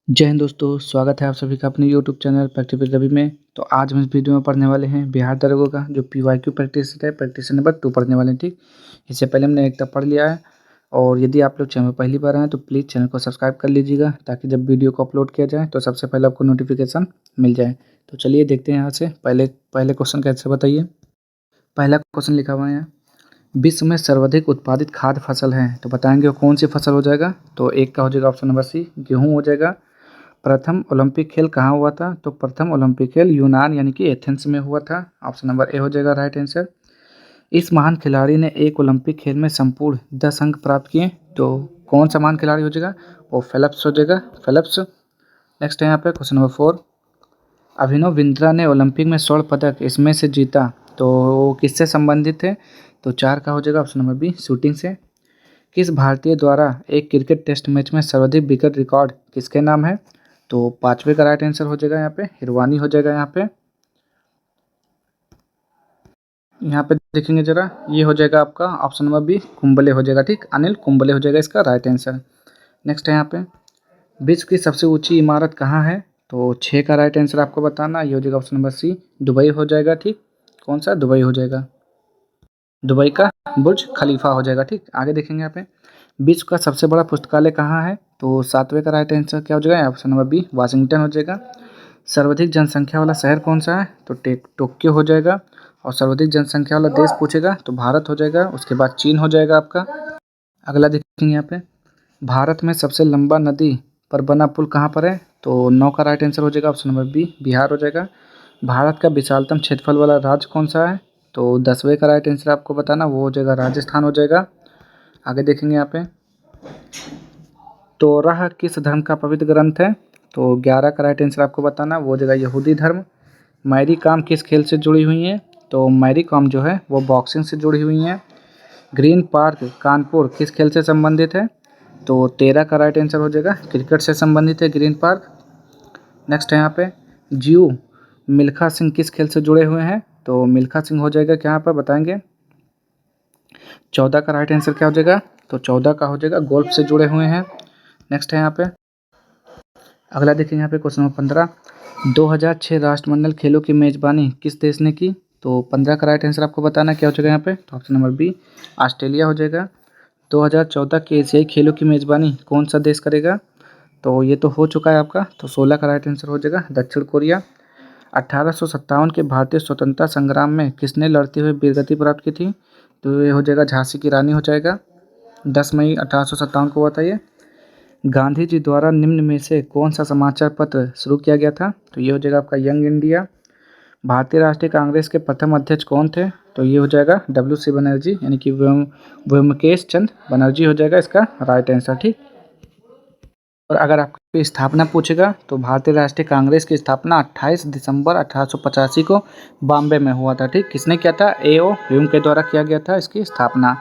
जय हिंद दोस्तों, स्वागत है आप सभी का अपने YouTube channel practice with Ravi में। तो आज हम इस वीडियो में पढ़ने वाले हैं बिहार दरोगा का जो पीवाईक्यू प्रैक्टिस है, प्रैक्टिस नंबर 2 पढ़ने वाले हैं। ठीक, इससे पहले हमने एक तक पढ़ लिया है। और यदि आप लोग चैनल में पहली बार आए तो प्लीज़ चैनल को सब्सक्राइब कर लीजिएगा, ताकि जब वीडियो को अपलोड किया जाए तो सबसे पहले आपको नोटिफिकेशन मिल जाए। तो चलिए देखते हैं यहाँ से। पहले पहले क्वेश्चन कैसे बताइए। पहला क्वेश्चन लिखा हुआ है यहाँ, विश्व में सर्वाधिक उत्पादित खाद्य फसल है, तो बताएंगे वो कौन सी फसल हो जाएगा। तो एक का हो जाएगा ऑप्शन नंबर सी, गेहूँ हो जाएगा। प्रथम ओलंपिक खेल कहाँ हुआ था, तो प्रथम ओलंपिक खेल यूनान यानी कि एथेंस में हुआ था। ऑप्शन नंबर ए हो जाएगा राइट आंसर। इस महान खिलाड़ी ने एक ओलंपिक खेल में संपूर्ण 10 अंक प्राप्त किए, तो कौन सा महान खिलाड़ी हो जाएगा, वो फेल्प्स हो जाएगा, फेल्प्स। नेक्स्ट है यहाँ पे क्वेश्चन नंबर 4, अभिनव बिंद्रा ने ओलंपिक में स्वर्ण पदक इसमें से जीता, तो वो किससे संबंधित है। तो 4 का हो जाएगा ऑप्शन नंबर बी, शूटिंग से। किस भारतीय द्वारा एक क्रिकेट टेस्ट मैच में सर्वाधिक विकेट रिकॉर्ड किसके नाम है। तो 5वें का राइट आंसर हो जाएगा यहाँ पे हिरवानी हो जाएगा। यहाँ पे देखेंगे जरा, ये हो जाएगा आपका ऑप्शन नंबर बी, कुंबले हो जाएगा। ठीक, अनिल कुंबले हो जाएगा इसका राइट आंसर। नेक्स्ट है यहाँ पे, विश्व की सबसे ऊंची इमारत कहाँ है। तो 6 का राइट आंसर आपको बताना, ये हो जाएगा ऑप्शन नंबर सी, दुबई हो जाएगा। ठीक, कौन सा, दुबई हो जाएगा, दुबई का बुर्ज खलीफा हो जाएगा। ठीक, आगे देखेंगे यहाँ पे, विश्व का सबसे बड़ा पुस्तकालय कहाँ है। तो 7वें का राइट आंसर क्या हो जाएगा, ऑप्शन नंबर बी, वाशिंगटन हो जाएगा। सर्वाधिक जनसंख्या वाला शहर कौन सा है, तो टोक्यो हो जाएगा। और सर्वाधिक जनसंख्या वाला देश पूछेगा तो भारत हो जाएगा, उसके बाद चीन हो जाएगा आपका। अगला देखेंगे यहाँ पे, भारत में सबसे लंबा नदी पर बना पुल कहाँ पर है। तो 9 का राइट आंसर हो जाएगा ऑप्शन नंबर बी, बिहार हो जाएगा। भारत का विशालतम क्षेत्रफल वाला राज्य कौन सा है। तो 10वें का राइट आंसर आपको बताना, वो हो जाएगा राजस्थान हो जाएगा। आगे देखेंगे यहाँ पे, तोराह किस धर्म का पवित्र ग्रंथ है। तो 11 का राइट आंसर आपको बताना, वो हो जाएगा यहूदी धर्म। मैरी कॉम किस खेल से जुड़ी हुई हैं। तो मैरी कॉम जो है वो बॉक्सिंग से जुड़ी हुई हैं। ग्रीन पार्क कानपुर किस खेल से संबंधित है। तो 13 का राइट आंसर हो जाएगा क्रिकेट से संबंधित है ग्रीन पार्क। नेक्स्ट है यहाँ पे, जीऊ मिल्खा सिंह किस खेल से जुड़े हुए हैं। तो मिल्खा सिंह हो जाएगा क्या, यहाँ पर बताएंगे। 14 का राइट आंसर क्या हो जाएगा, तो 14 का हो जाएगा गोल्फ से जुड़े हुए हैं। नेक्स्ट है यहाँ पे, अगला देखिए यहाँ पे क्वेश्चन नंबर 15, 2006 राष्ट्रमंडल खेलों की मेजबानी किस देश ने की। तो 15 का राइट आंसर आपको बताना क्या हो जाएगा यहाँ पे, तो ऑप्शन नंबर बी, ऑस्ट्रेलिया हो जाएगा। 2014 के एशियाई खेलों की मेजबानी कौन सा देश करेगा। तो ये तो हो चुका है आपका, तो 16 का राइट आंसर हो जाएगा दक्षिण कोरिया। 1857 के भारतीय स्वतंत्रता संग्राम में किसने लड़ते हुए वीरगति प्राप्त की थी। तो ये हो जाएगा झांसी की रानी हो जाएगा। 10 मई 1857 को हुआ था ये। गांधी जी द्वारा निम्न में से कौन सा समाचार पत्र शुरू किया गया था। तो ये हो जाएगा आपका यंग इंडिया। भारतीय राष्ट्रीय कांग्रेस के प्रथम अध्यक्ष कौन थे। तो ये हो जाएगा WC बनर्जी, यानी कि व्योमकेश चंद्र बनर्जी हो जाएगा इसका राइट आंसर। ठीक, और अगर आपकी स्थापना पूछेगा तो भारतीय राष्ट्रीय कांग्रेस की स्थापना 28 दिसंबर 1885 को बॉम्बे में हुआ था। ठीक, किसने किया था, A.O. ह्यूम के द्वारा किया गया था इसकी स्थापना।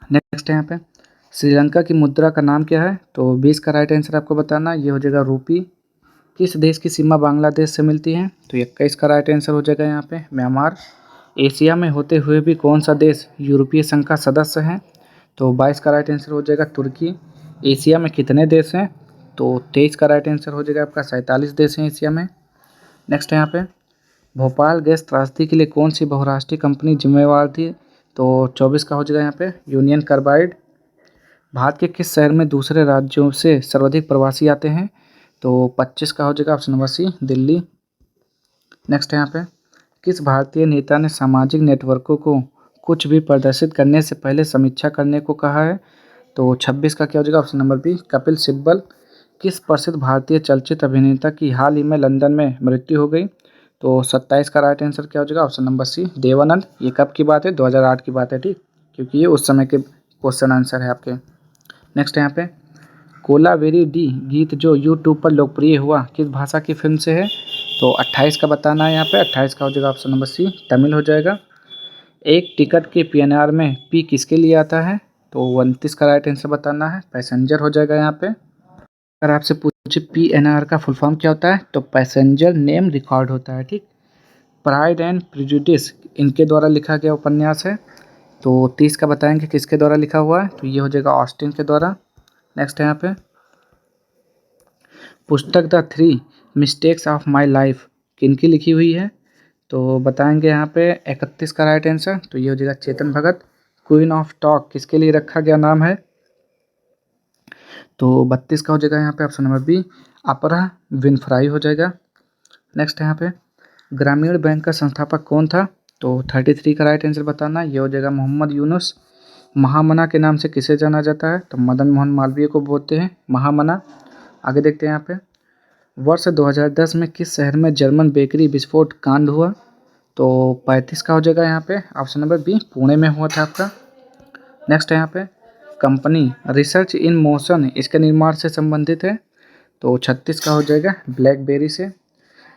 नेक्स्ट है यहाँ पे, श्रीलंका की मुद्रा का नाम क्या है। तो 20 का राइट आंसर आपको बताना, ये हो जाएगा रूपी। किस देश की सीमा बांग्लादेश से मिलती है। तो 21 का राइट आंसर हो जाएगा यहाँ पे म्यांमार। एशिया में होते हुए भी कौन सा देश यूरोपीय संघ का सदस्य है। तो 22 का राइट आंसर हो जाएगा तुर्की। एशिया में कितने देश हैं। तो 23 का राइट आंसर हो जाएगा आपका 47 देश हैं एशिया में। नेक्स्ट है यहाँ पे, भोपाल गैस त्रासदी के लिए कौन सी बहुराष्ट्रीय कंपनी जिम्मेवार थी। तो 24 का हो जाएगा यहाँ पे यूनियन कार्बाइड। भारत के किस शहर में दूसरे राज्यों से सर्वाधिक प्रवासी आते हैं। तो 25 का हो जाएगा option number C, Delhi. Next है यहाँ पे, किस भारतीय नेता ने सामाजिक नेटवर्कों को कुछ भी प्रदर्शित करने से पहले समीक्षा करने को कहा है। तो 26 का क्या हो जाएगा option number B, Kapil Sibal. किस प्रसिद्ध भारतीय चलचित्र अभिनेता की हाल ही में लंदन में मृत्यु हो गई। तो 27 का राइट आंसर क्या हो जाएगा ऑप्शन नंबर सी, देवानंद। ये कब की बात है, 2008 की बात है। ठीक, क्योंकि ये उस समय के क्वेश्चन आंसर है आपके। नेक्स्ट है यहाँ पे, कोलावेरी डी गीत जो यूट्यूब पर लोकप्रिय हुआ किस भाषा की फिल्म से है। तो 28 का बताना है यहाँ पे, 28 का हो जाएगा ऑप्शन नंबर सी, तमिल हो जाएगा। एक टिकट के PNR में पी किसके लिए आता है। तो 29 का राइट आंसर बताना है, पैसेंजर हो जाएगा यहाँ पे। अगर आपसे पूछे PNR का फुल फॉर्म क्या होता है, तो पैसेंजर नेम रिकॉर्ड होता है। ठीक, प्राइड एंड प्रेजुडिस इनके द्वारा लिखा गया उपन्यास है। तो 30 का बताएंगे किसके द्वारा लिखा हुआ है। तो ये हो जाएगा ऑस्टिन के द्वारा। नेक्स्ट है यहाँ पे, पुस्तक the 3 mistakes of my life किनकी लिखी हुई है? तो बताएंगे यहाँ पे 31 का राइट आंसर, तो ये हो जाएगा Chetan Bhagat. Queen of talk किसके लिए रखा गया नाम है? तो 32 का हो जाएगा यहाँ पे ऑप्शन नंबर बी, अपरा विनफ्राई हो जाएगा। नेक्स्ट यहाँ पे ग्रामीण बैंक का संस्थापक कौन था? तो 33 का राइट आंसर बताना, ये हो जाएगा मोहम्मद यूनुस। महामना के नाम से किसे जाना जाता है? तो मदन मोहन मालवीय को बोलते हैं महामना। आगे देखते हैं यहाँ पे वर्ष 2010 में किस शहर में जर्मन बेकरी विस्फोट कांड हुआ? तो 35 का हो जाएगा यहाँ पे ऑप्शन नंबर बी, पुणे में हुआ था आपका। नेक्स्ट है यहाँ पे कंपनी रिसर्च इन मोशन इसके निर्माण से संबंधित है, तो 36 का हो जाएगा ब्लैकबेरी से।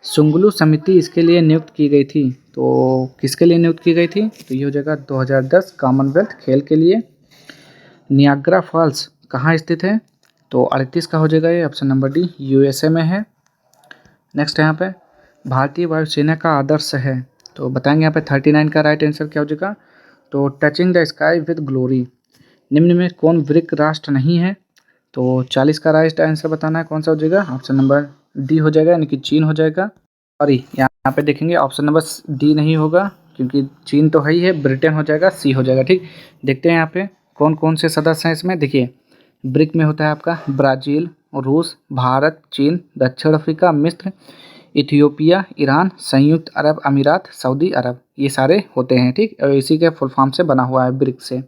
सुंगलू समिति इसके लिए नियुक्त की गई थी, तो किसके लिए नियुक्त की गई थी? तो ये हो जाएगा 2010 कॉमनवेल्थ खेल के लिए। नियाग्रा फॉल्स कहाँ स्थित है? तो 38 का हो जाएगा ये ऑप्शन नंबर डी, यूएसए में है। नेक्स्ट है यहाँ पे भारतीय वायुसेना का आदर्श है, तो बताएंगे यहाँ पे 39 का राइट आंसर क्या हो जाएगा? तो touching the sky with glory. निम्न में कौन ब्रिक राष्ट्र नहीं है? तो 40 का राइट आंसर बताना है, कौन सा हो जाएगा? ऑप्शन नंबर डी हो जाएगा, यानी कि चीन हो जाएगा। सॉरी, यहाँ पे देखेंगे ऑप्शन नंबर डी नहीं होगा, क्योंकि चीन तो है ही है, ब्रिटेन हो जाएगा, सी हो जाएगा। ठीक, देखते हैं यहाँ पे कौन कौन से सदस्य हैं इसमें। देखिए ब्रिक में होता है आपका ब्राज़ील, रूस, भारत, चीन, दक्षिण अफ्रीका, मिस्र, इथियोपिया, ईरान, संयुक्त अरब अमीरात, सऊदी अरब, ये सारे होते हैं। ठीक, और इसी के फुल फॉर्म से बना हुआ है ब्रिक से।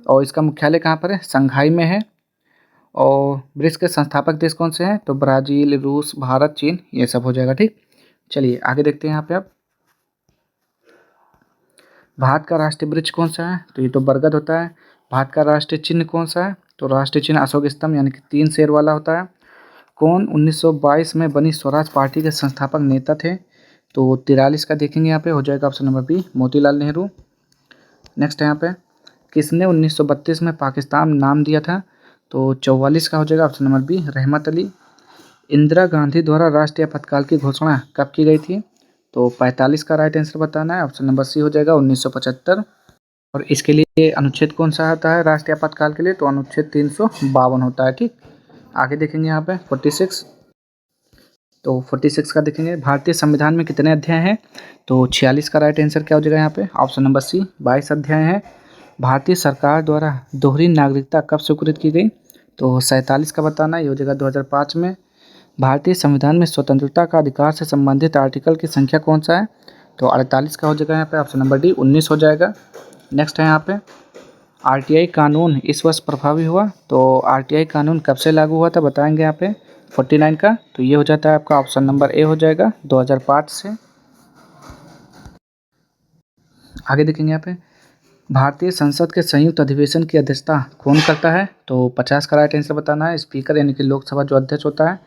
और इसका मुख्यालय कहाँ पर है? शंघाई में है। और ब्रिक्स के संस्थापक देश कौन से हैं? तो ब्राज़ील, रूस, भारत, चीन, ये सब हो जाएगा। ठीक, चलिए आगे देखते हैं यहाँ पे अब भारत का राष्ट्रीय वृक्ष कौन सा है? तो ये तो बरगद होता है। भारत का राष्ट्रीय चिन्ह कौन सा है? तो राष्ट्रीय चिन्ह अशोक स्तंभ, यानी कि 3 शेर वाला होता है। कौन 1922 में बनी स्वराज पार्टी के संस्थापक नेता थे? तो 43 का देखेंगे यहाँ पे हो जाएगा option number B, Motilal Nehru. Next है यहाँ पे किसने 1932 में पाकिस्तान नाम दिया था? तो 44 का हो जाएगा ऑप्शन नंबर बी, रहमत अली। इंदिरा गांधी द्वारा राष्ट्रीय आपातकाल की घोषणा कब की गई थी? तो 45 का राइट आंसर बताना है, ऑप्शन नंबर सी हो जाएगा 1975। और इसके लिए अनुच्छेद कौन सा आता है राष्ट्रीय आपातकाल के लिए? तो अनुच्छेद 352 होता है। ठीक, आगे देखेंगे यहाँ पे 46। तो 46 का देखेंगे भारतीय संविधान में कितने अध्याय हैं? तो 46 का राइट आंसर क्या हो जाएगा यहाँ पे? ऑप्शन नंबर सी, 22 अध्याय हैं। भारतीय सरकार द्वारा दोहरी नागरिकता कब स्वीकृत की गई? तो 47 का बताना, ये हो जाएगा 2005 में। भारतीय संविधान में स्वतंत्रता का अधिकार से संबंधित आर्टिकल की संख्या कौन सा है? तो 48 का हो जाएगा यहाँ पे ऑप्शन नंबर डी, 19 हो जाएगा। नेक्स्ट है यहाँ पे आरटीआई कानून इस वर्ष प्रभावी हुआ, तो आरटीआई कानून कब से लागू हुआ था बताएंगे यहाँ पे 49 का, तो ये हो जाता है आपका ऑप्शन नंबर ए हो जाएगा 2005 से। आगे देखेंगे यहाँ पे भारतीय संसद के संयुक्त अधिवेशन की अध्यक्षता कौन करता है? तो 50 का राइट आंसर बताना है, स्पीकर यानी कि लोकसभा जो अध्यक्ष होता है।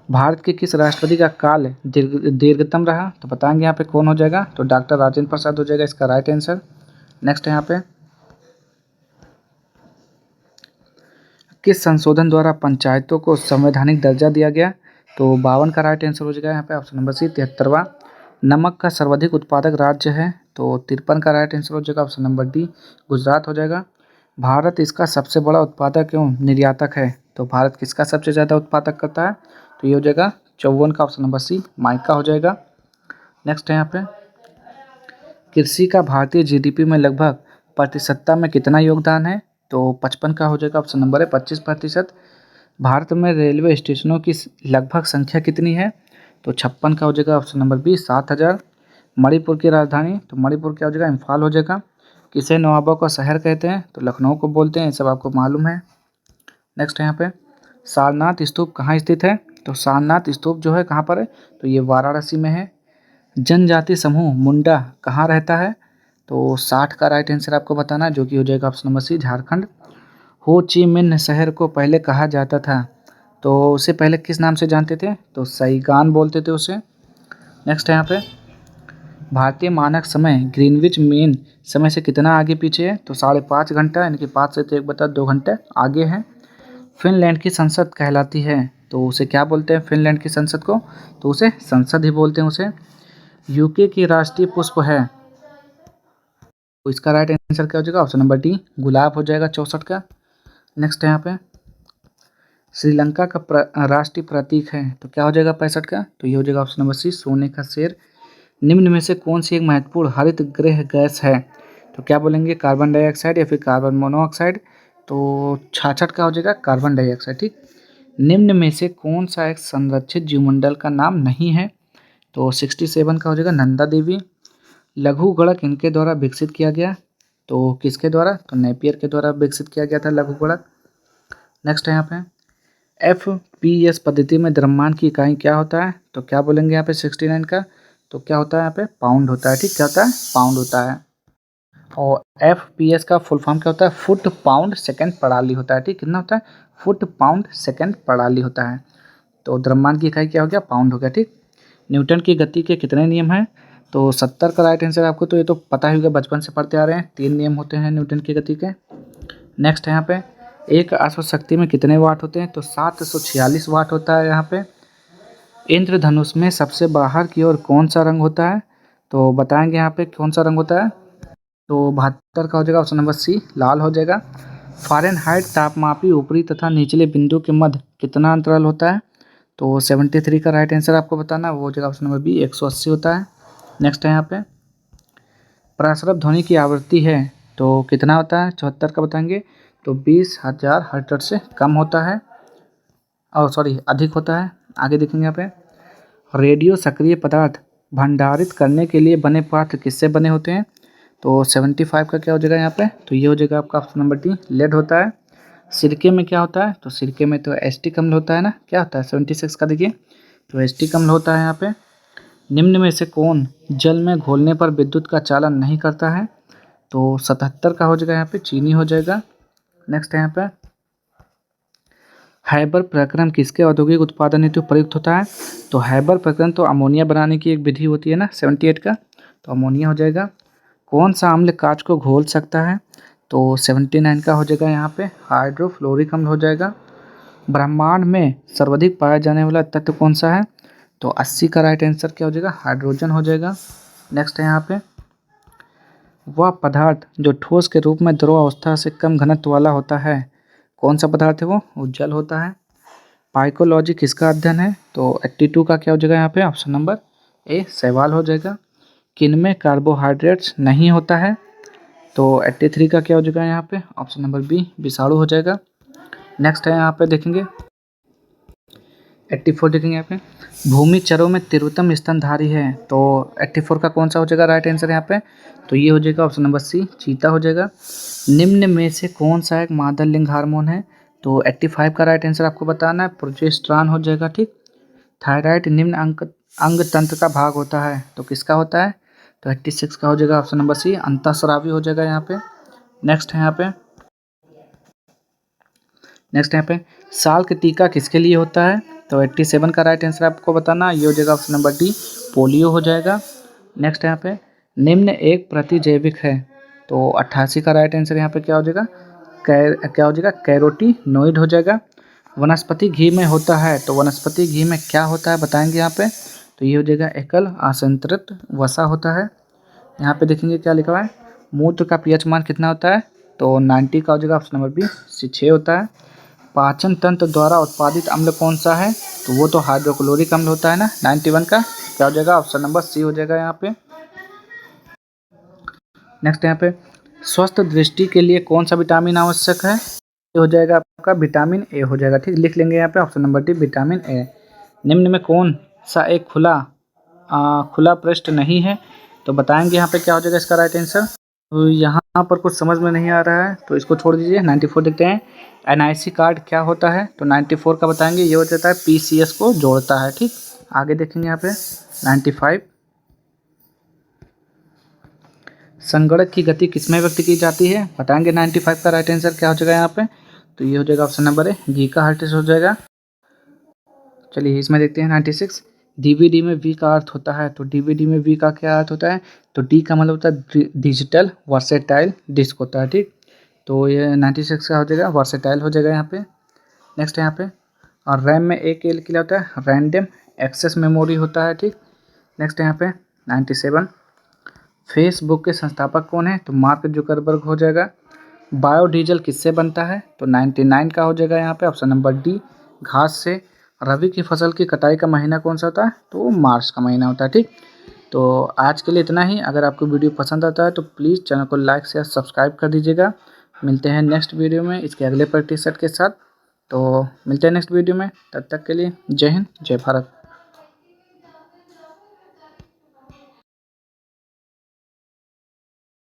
भारत के किस राष्ट्रपति का काल दीर्घतम रहा? तो बताएंगे यहाँ पे कौन हो जाएगा? तो डॉक्टर राजेंद्र प्रसाद हो जाएगा इसका राइट आंसर। नेक्स्ट है यहाँ पे किस संशोधन द्वारा पंचायतों को संवैधानिक दर्जा दिया गया? तो 52 का राइट आंसर हो जाएगा यहाँ पे ऑप्शन नंबर सी, 73वां। नमक का सर्वाधिक उत्पादक राज्य है? तो 53 का राइट आंसर हो जाएगा ऑप्शन नंबर डी, गुजरात हो जाएगा। भारत इसका सबसे बड़ा उत्पादक एवं निर्यातक है, तो भारत किसका सबसे ज़्यादा उत्पादक करता है? तो ये हो जाएगा 54 का ऑप्शन नंबर सी, माइका हो जाएगा। नेक्स्ट है यहाँ पे कृषि का भारतीय जीडीपी में लगभग प्रतिशतता में कितना योगदान है? तो 55 का हो जाएगा ऑप्शन नंबर है, 25%। भारत में रेलवे स्टेशनों की लगभग संख्या कितनी है? तो 56 का हो जाएगा ऑप्शन नंबर बी, 7000। मणिपुर की राजधानी? तो मणिपुर क्या हो जाएगा? इम्फाल हो जाएगा। किसे नवाबों का शहर कहते हैं? तो लखनऊ को बोलते हैं, ये सब आपको मालूम है। नेक्स्ट है यहाँ पे सारनाथ स्तूप कहाँ स्थित है? तो सारनाथ स्तूप जो है कहाँ पर है? तो ये वाराणसी में है। जनजाति समूह मुंडा कहाँ रहता है? तो 60 का राइट आंसर आपको बताना है, जो कि हो जाएगा ऑप्शन नंबर सी, झारखंड। हो ची मिन्ह शहर को पहले कहा जाता था, तो उसे पहले किस नाम से जानते थे? तो सईगान बोलते थे उसे। नेक्स्ट है यहाँ पे भारतीय मानक समय ग्रीनविच मेन समय से कितना आगे पीछे है? तो 5.5 घंटा, यानी कि 5 से 1/2 घंटे आगे है। फिनलैंड की संसद कहलाती है, तो उसे क्या बोलते हैं फिनलैंड की संसद को? तो उसे संसद ही बोलते हैं उसे। यूके की राष्ट्रीय पुष्प है, तो इसका राइट आंसर क्या हो जाएगा? ऑप्शन नंबर डी, गुलाब हो जाएगा 64 का। नेक्स्ट है यहाँ पे श्रीलंका का राष्ट्रीय प्रतीक है, तो क्या हो जाएगा 65 का, तो ये हो जाएगा ऑप्शन नंबर सी, सोने का शेर। निम्न में से कौन सी एक महत्वपूर्ण हरित गृह गैस है, तो क्या बोलेंगे, कार्बन डाइऑक्साइड या फिर कार्बन मोनोऑक्साइड, तो 66 का हो जाएगा कार्बन डाइऑक्साइड। ठीक। निम्न में से कौन सा एक संरक्षित जीवमंडल का नाम नहीं है, तो 67 का हो जाएगा नंदा देवी। लघु गणक इनके द्वारा विकसित किया गया, तो किसके द्वारा, तो नेपियर के द्वारा विकसित किया गया था लघु गणक। नेक्स्ट है यहाँ पे FPS पद्धति में द्रव्यमान की इकाई क्या होता है, तो क्या बोलेंगे यहाँ पे 69 का, तो क्या होता है यहाँ पे, पाउंड होता है। ठीक, क्या होता है, पाउंड होता है। और FPS का फुल फॉर्म क्या होता है, फुट पाउंड सेकेंड प्रणाली होता है। ठीक, कितना होता है, फुट पाउंड सेकेंड प्रणाली होता है। तो द्रव्यमान की इकाई क्या हो गया, पाउंड हो गया। ठीक। न्यूटन की गति के कितने नियम हैं, तो 70 का राइट आंसर आपको, तो ये तो पता ही होगा, बचपन से पढ़ते आ रहे हैं। 3 नियम होते हैं न्यूटन की गति के। नेक्स्ट है यहाँ पे एक अश्वशक्ति में कितने वाट होते हैं, तो 746 वाट होता है यहाँ पे। इंद्रधनुष में सबसे बाहर की ओर कौन सा रंग होता है, तो बताएंगे यहाँ पे कौन सा रंग होता है, तो 72 का हो जाएगा ऑप्शन नंबर सी, लाल हो जाएगा। फ़ारेनहाइट तापमापी ऊपरी तथा निचले बिंदु के मध्य कितना अंतराल होता है, तो 73 का राइट आंसर आपको बताना, वो हो जाएगा ऑप्शन नंबर बी, 180 होता है। नेक्स्ट है यहाँ पे प्रसरप ध्वनि की आवृत्ति है, तो कितना होता है, 74 का बताएंगे, तो 20,000 हर्ट्ज से कम होता है, और सॉरी अधिक होता है। आगे देखेंगे यहाँ पे रेडियो सक्रिय पदार्थ भंडारित करने के लिए बने पात्र किससे बने होते हैं, तो 75 का क्या हो जाएगा यहाँ पे, तो ये हो जाएगा आपका ऑप्शन नंबर डी, लेड होता है। सिरके में क्या होता है, तो सिरके में तो एस्टिक अम्ल होता है ना, क्या होता है 76 का देखिए, तो एस्टिक अम्ल होता है यहाँ पे। निम्न में से कौन जल में घोलने पर विद्युत का चालन नहीं करता है, तो 77 का हो जाएगा यहाँ पे, चीनी हो जाएगा। नेक्स्ट है यहाँ पे हैबर प्रक्रम किसके औद्योगिक उत्पादन हेतु प्रयुक्त होता है, तो हैबर प्रक्रम तो अमोनिया बनाने की एक विधि होती है ना, 78 का, तो अमोनिया हो जाएगा। कौन सा अम्ल कांच को घोल सकता है, तो 79 का हो जाएगा यहाँ पे, हाइड्रोफ्लोरिक अम्ल हो जाएगा। ब्रह्मांड में सर्वाधिक पाया जाने वाला तत्व कौन सा है, तो 80 का राइट आंसर क्या हो जाएगा, हाइड्रोजन हो जाएगा। नेक्स्ट है यहाँ पे वह पदार्थ जो ठोस के रूप में द्रव अवस्था से कम घनत्व वाला होता है, कौन सा पदार्थ है वो जल होता है। पाइकोलॉजी किसका अध्ययन है, तो 82 का क्या हो जाएगा यहाँ पे, ऑप्शन नंबर ए, सवाल हो जाएगा। किनमें कार्बोहाइड्रेट्स नहीं होता है, तो 83 का क्या हो जाएगा यहाँ पे, ऑप्शन नंबर बी, विषाणु हो जाएगा। नेक्स्ट है यहाँ पे देखेंगे 84 देखेंगे यहाँ पे भूमि चरों में तीव्रतम स्तनधारी है, तो 84 का कौन सा हो जाएगा राइट आंसर यहाँ पे, तो ये हो जाएगा ऑप्शन नंबर सी, चीता हो जाएगा। निम्न में से कौन सा एक मादा लिंग हार्मोन है, तो 85 का राइट आंसर आपको बताना है, प्रोजेस्टेरॉन हो जाएगा। ठीक। थायराइड निम्न अंग तंत्र का भाग होता है, तो किसका होता है, तो 86 का हो जाएगा ऑप्शन नंबर सी, अंतःस्रावी हो जाएगा यहाँ पे। नेक्स्ट है यहाँ पे साल के टीका किसके लिए होता है, तो 87 का राइट आंसर आपको बताना, ये हो जाएगा ऑप्शन नंबर डी, पोलियो हो जाएगा। नेक्स्ट यहाँ पे निम्न एक प्रतिजैविक है, तो 88 का राइट आंसर यहाँ पे क्या हो जाएगा, क्या हो जाएगा, कैरोटीनॉइड हो जाएगा। वनस्पति घी में होता है, तो वनस्पति घी में क्या होता है बताएंगे यहाँ पे, तो ये हो जाएगा एकल असंतृप्त वसा होता है। यहाँ पे देखेंगे क्या लिखा हुआ है, मूत्र का pH मान कितना होता है, तो 90 का हो जाएगा ऑप्शन नंबर बी, 6 होता है। पाचन तंत्र द्वारा उत्पादित अम्ल कौन सा है, तो वो तो हाइड्रोक्लोरिक अम्ल होता है ना, 91 का क्या हो जाएगा, ऑप्शन नंबर सी हो जाएगा यहाँ पे। नेक्स्ट यहाँ पे स्वस्थ दृष्टि के लिए कौन सा विटामिन आवश्यक है, ये हो जाएगा आपका विटामिन ए हो जाएगा। ठीक, लिख लेंगे यहाँ पे option number D, vitamin A. निम्न में कौन सा एक खुला पृष्ठ नहीं है, तो बताएंगे यहाँ पे क्या हो जाएगा इसका राइट आंसर, तो यहाँ पर कुछ समझ में नहीं आ रहा है, तो इसको छोड़ दीजिए। 94 देखते हैं NIC कार्ड क्या होता है, तो 94 का बताएंगे, ये हो जाता है PCS को जोड़ता है। ठीक, आगे देखेंगे यहाँ पे 95 संगणक की गति किसमें व्यक्त की जाती है, बताएंगे 95 का राइट आंसर क्या हो जाएगा यहाँ पे, तो ये हो जाएगा ऑप्शन नंबर ए, गीगाहर्ट्ज़ हो जाएगा। चलिए इसमें देखते हैं 96 DVD में V का अर्थ होता है, तो DVD में V का क्या अर्थ होता है, तो D का मतलब होता है डिजिटल वर्सेटाइल डिस्क होता है। ठीक, तो ये 96 का हो जाएगा, वर्सेटाइल हो जाएगा यहाँ पे। नेक्स्ट है यहाँ पे और रैम में एक के लिए होता है रैंडम एक्सेस मेमोरी होता है। ठीक, नेक्स्ट है यहाँ पे 97 फेसबुक के संस्थापक कौन है, तो मार्क जुकरबर्ग हो जाएगा। बायोडीजल किससे बनता है, तो 99 का हो जाएगा यहाँ पे ऑप्शन नंबर डी, घास से। रबी की फसल की कटाई का महीना कौन सा होता है? तो वो मार्च का महीना होता है। ठीक, तो आज के लिए इतना ही। अगर आपको वीडियो पसंद आता है तो प्लीज़ चैनल को लाइक शेयर सब्सक्राइब कर दीजिएगा। मिलते हैं नेक्स्ट वीडियो में इसके अगले प्रतिशत के साथ। तो मिलते हैं नेक्स्ट वीडियो में, तब तक के लिए जय हिंद जय भारत।